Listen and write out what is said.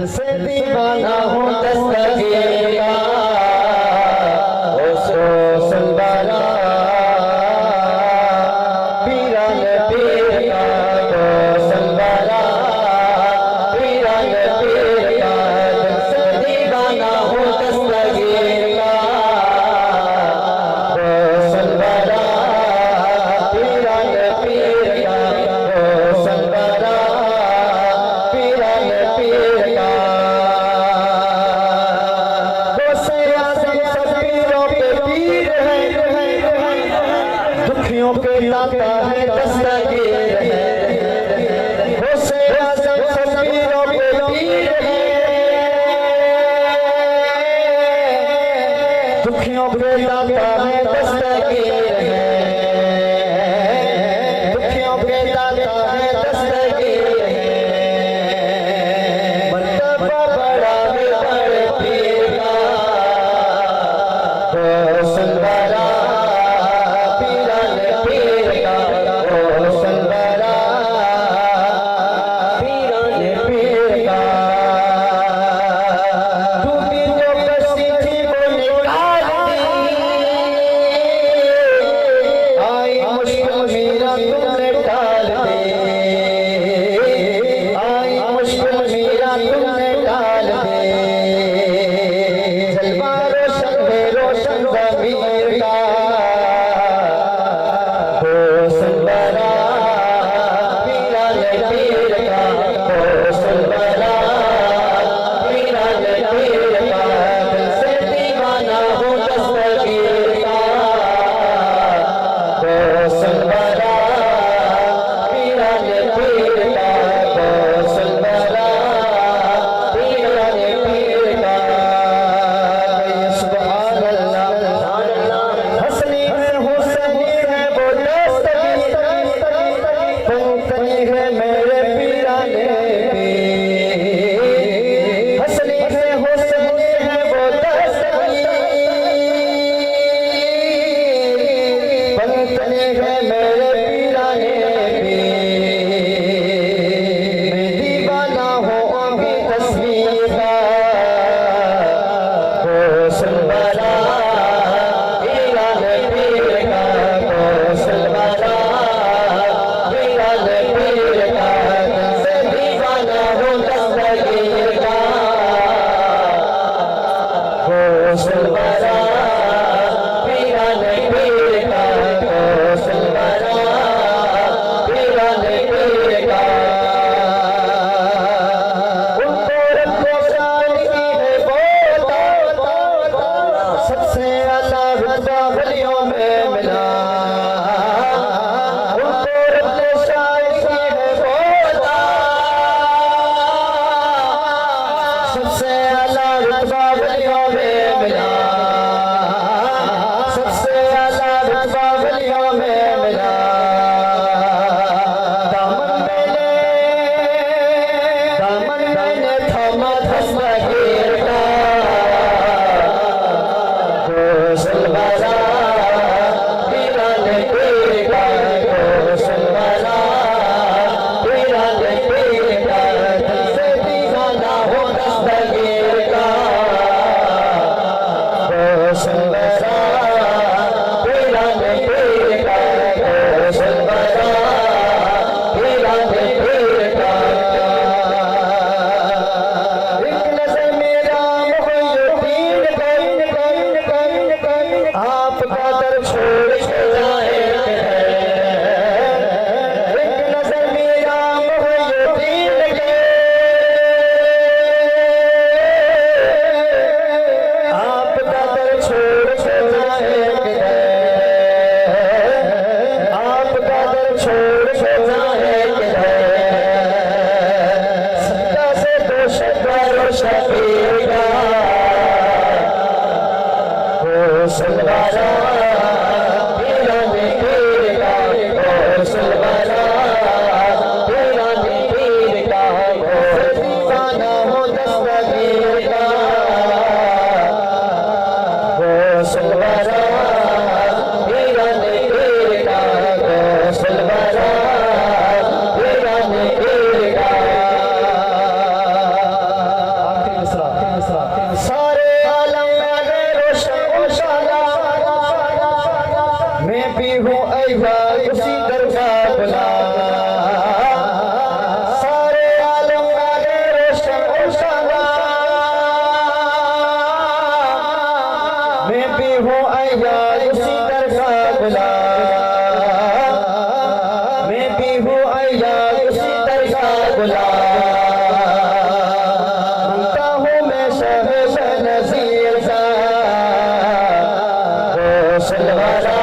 से दीवाना हूँ दस्तगीर का, उसको सलवारा पीरान पीर का, वो सलवारा पीरान पीर का। दिल से दीवाना हूँ दस्तगीर का, वो सलवारा पीरान पीर का, वो सलवारा पीरान पीर का। वो सयाज़म सब पीरों पे पीर है, दुखियों के दाता है दस्तगीर है। वो सयाज़म सब पीरों पे पीर है, दुखियों के दाता है दस्तगीर है, दुखियों के दाता है दस्तगीर है। मर्तबा बड़ा है बड़े पीर का, वो सलवारा पीरान पीर का, वो सलवारा पीरान पीर का। टूटी जो कसी थी वो निकाल दी, आई मुश्किल मेरा तुमने टाल दी, आई मुश्किल मेरा तुमने टाल दी। जलवा रोशन है रोशन ज़मीर का, वो सलवारा पीरान पीर का, वो सलवारा पीरान पीर का। दिल से दीवाना हूँ दस्तगीर का, वो सलवारा पीरान पीर का, वो सलवारा पीरान पीर का। सुभान अल्लाह। हसनी है हुसैनी है वो दस्तगीर, पंतनी है मेरे पीराने पीर। हसनी है हुसैनी है वो दस्तगीर, पंतनी है मेरे पीराने पीर। मैं दीवाना हूँ उनकी तस्वीर का, वो सलवारा पीरान पीर का, वो सलवारा पीरान पीर का। दिल से दीवाना हूँ दस्तगीर का, वो सलवारा पीरान पीर का, वो सलवारा पीरान पीर का। उनको रब्बो शान की है वो दात, सबसे आला रुतबा वलियों में मिला। उनको रब्बो शान की है वो दात, सबसे आला रुतबा वलियों में मिला, सबसे आला रुतबा वलियों में मिला। दामन मैंने थामा दस्तगीर का, वो सलवारा पीरान पीर का, वो सलवारा पीरान पीर का। दिल से दीवाना हूँ दस्तगीर का, वो सलवारा पीरान पीर का, वो सलवारा पीरान पीर का। एक नज़र मेरा मुहय्यीन आपका दर छोड़ के जाए है। एक नज़र मेरा मुहय्यीन आपका दर छोड़ के जाए है, आपका दर छोड़ के जाए है। सत्ता से तो शक्कर शबीर का, वो सलवारा पीरान पीर का, वो सलवारा पीरान पीर का। वो दीवाना हूँ दस्तगीर का, वो सलवारा पीरान पीर का, वो सलवारा पीरान पीर का। हूँ अय्यार उसी दर का गुलाम, मैं भी हूँ अय्यार उसी दर का गुलाम। मांगता हूँ मैं शह नज़ीर सा, गौसल वाला